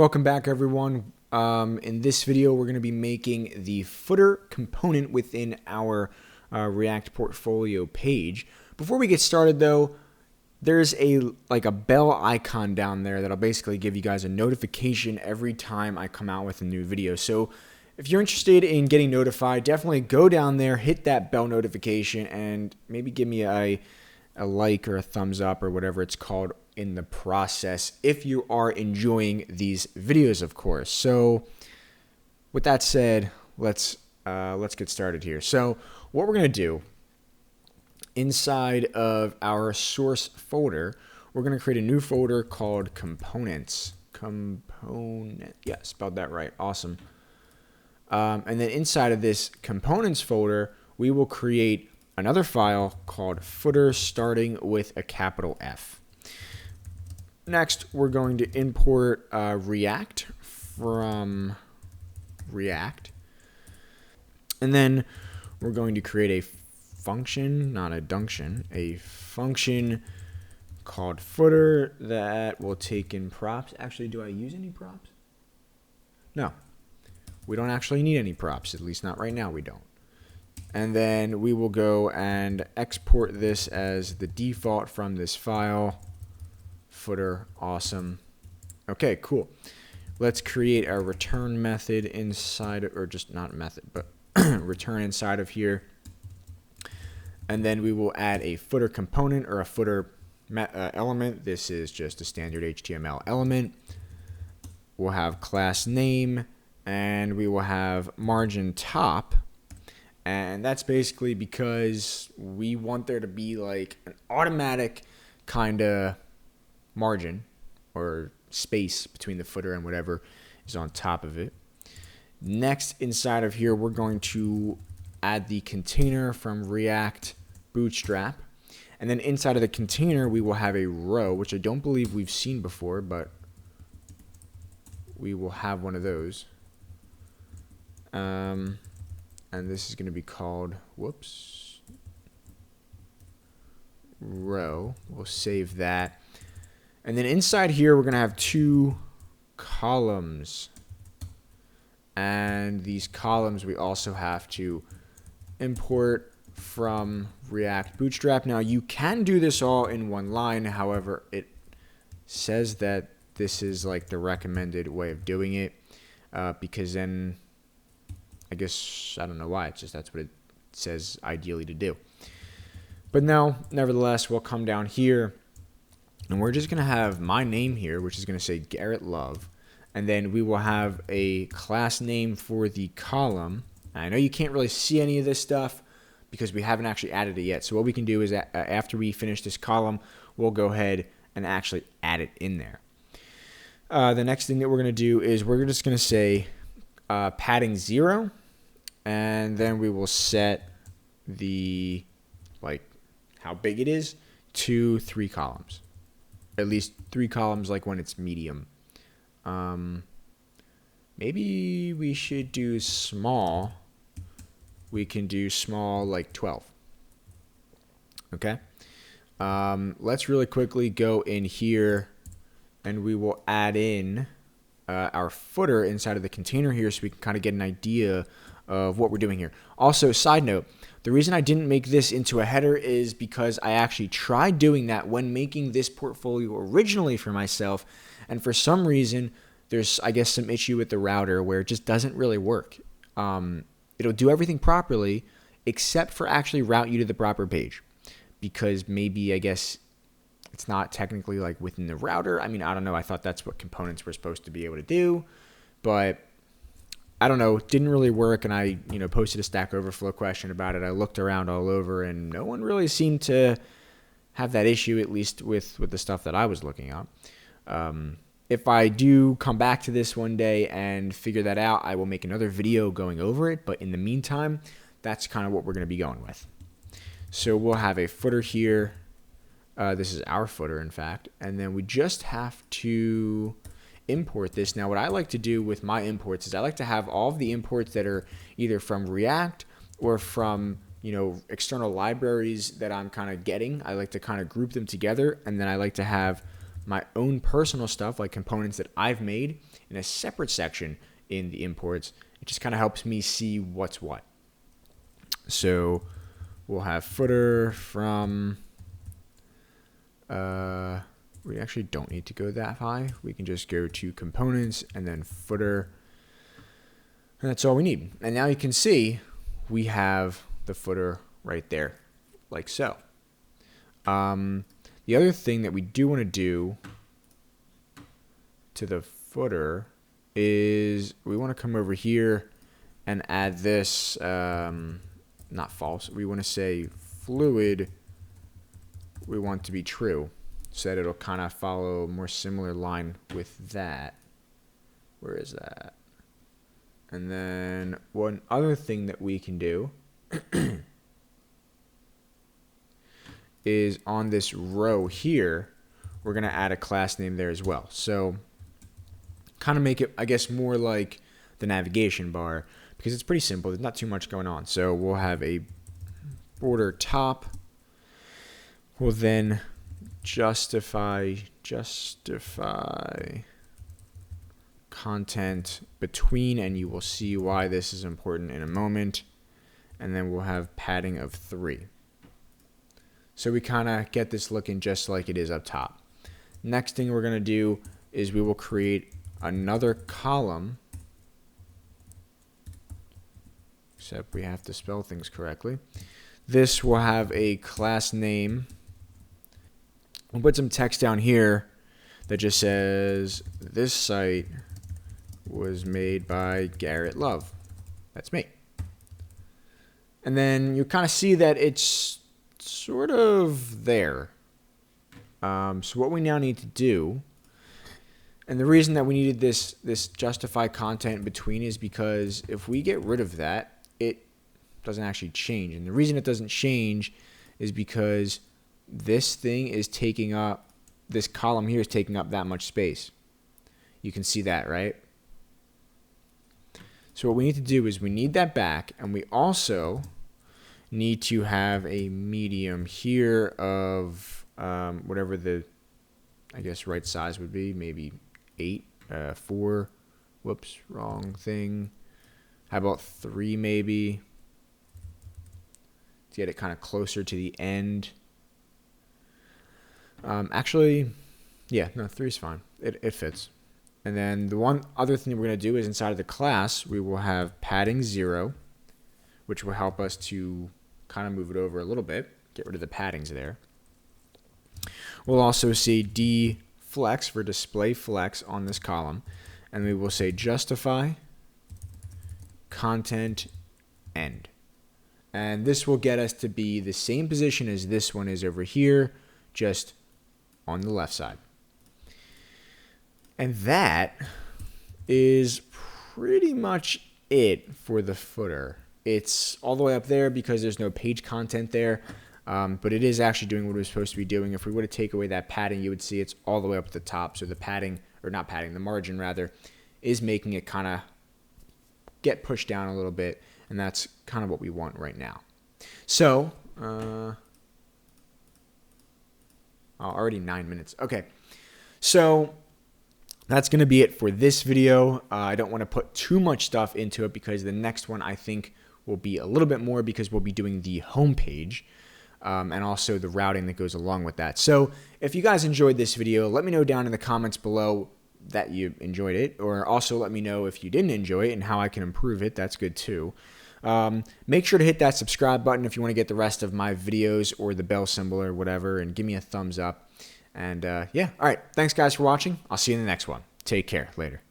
Welcome back, everyone. In this video, we're going to be making the footer component within our React portfolio page. Before we get started, though, there's a bell icon down there that'll basically give you guys a notification every time I come out with a new video. So if you're interested in getting notified, definitely go down there, hit that bell notification, and maybe give me a like or a thumbs up or whatever it's called in the process if you are enjoying these videos, of course. So with that said, let's get started here. So what we're going to do inside of our source folder, we're going to create a new folder called components. Yeah, spelled that right. Awesome. And then inside of this components folder, we will create another file called footer starting with a capital F. Next, we're going to import React from React. And then we're going to create a function, not a dunction, a function called footer that will take in props. Actually, do I use any props? No, we don't actually need any props, at least not right now we don't. And then we will go and export this as the default from this file. Footer, awesome. Okay, cool. Let's create a return method inside, or just not method, but return inside of here. And then we will add a footer component or a footer element. This is just a standard HTML element. We'll have class name, and we will have margin top. And that's basically because we want there to be like an automatic kind of margin or space between the footer and whatever is on top of it. Next, inside of here, we're going to add the container from React Bootstrap. And then inside of the container, we will have a row, which I don't believe we've seen before, but we will have one of those. And this is going to be called, row. We'll save that. And then inside here, we're going to have two columns. And these columns we also have to import from React Bootstrap. Now, you can do this all in one line. However, it says that this is like the recommended way of doing it because then I guess, I don't know why, it's just that's what it says ideally to do. But no, nevertheless, we'll come down here and we're just going to have my name here, which is going to say Garrett Love. And then we will have a class name for the column. I know you can't really see any of this stuff because we haven't actually added it yet. So what we can do is after we finish this column, we'll go ahead and actually add it in there. The next thing that we're going to do is we're just going to say padding 0. And then we will set the, how big it is to 3 columns. At least 3 columns, like when it's medium. Maybe we should do small. We can do small, like 12. Okay. Let's really quickly go in here and we will add in our footer inside of the container here so we can kind of get an idea of what we're doing here. Also, side note, the reason I didn't make this into a header is because I actually tried doing that when making this portfolio originally for myself, and for some reason there's, I guess, some issue with the router where it just doesn't really work. It'll do everything properly except for actually route you to the proper page because maybe, I guess, it's not technically like within the router. I mean, I don't know. I thought that's what components were supposed to be able to do, but I don't know. It didn't really work, and I, posted a Stack Overflow question about it. I looked around all over, and no one really seemed to have that issue, at least with the stuff that I was looking at. If I do come back to this one day and figure that out, I will make another video going over it. But in the meantime, that's kind of what we're going to be going with. So we'll have a footer here. This is our footer, in fact. And then we just have to import this. Now, what I like to do with my imports is I like to have all of the imports that are either from React or from, external libraries that I'm kind of getting. I like to kind of group them together, and then I like to have my own personal stuff, like components that I've made, in a separate section in the imports. It just kind of helps me see what's what. So we'll have footer from, we actually don't need to go that high. We can just go to components and then footer. And that's all we need. And now you can see we have the footer right there, like so. The other thing that we do want to do to the footer is we want to come over here and add this, not false, we want to say fluid, we want to be true, so that it'll kind of follow a more similar line with that. Where is that? And then one other thing that we can do is on this row here, we're going to add a class name there as well. So kind of make it, I guess, more like the navigation bar, because it's pretty simple. There's not too much going on. So we'll have a border top. We'll then justify content between, and you will see why this is important in a moment. And then we'll have padding of 3. So we kind of get this looking just like it is up top. Next thing we're going to do is we will create another column, except we have to spell things correctly. This will have a class name. We'll put some text down here that just says, this site was made by Garrett Love. That's me. And then you kind of see that it's sort of there. So what we now need to do, and the reason that we needed this justify content between is because if we get rid of that, it doesn't actually change. And the reason it doesn't change is because this thing is taking up, this column here is taking up that much space. You can see that, right? So what we need to do is we need that back, and we also need to have a medium here of whatever the, I guess, right size would be, maybe 8, 4, whoops, wrong thing. How about 3 maybe, to get it kind of closer to the end. Actually, yeah, no, 3 is fine. It fits. And then the one other thing we're going to do is inside of the class, we will have padding 0, which will help us to kind of move it over a little bit, get rid of the paddings there. We'll also say dFlex for display flex on this column, and we will say justify content end. And this will get us to be the same position as this one is over here, just on the left side. And that is pretty much it for the footer. It's all the way up there because there's no page content there, but it is actually doing what it was supposed to be doing. If we were to take away that padding, you would see it's all the way up at the top. So the padding, or not padding, the margin rather, is making it kind of get pushed down a little bit, and that's kind of what we want right now. So, already 9 minutes. Okay, so that's going to be it for this video. I don't want to put too much stuff into it because the next one I think will be a little bit more, because we'll be doing the home page and also the routing that goes along with that. So if you guys enjoyed this video, let me know down in the comments below that you enjoyed it, or also let me know if you didn't enjoy it and how I can improve it. That's good too. Make sure to hit that subscribe button if you want to get the rest of my videos, or the bell symbol or whatever, and give me a thumbs up. And yeah, all right. Thanks guys for watching. I'll see you in the next one. Take care. Later.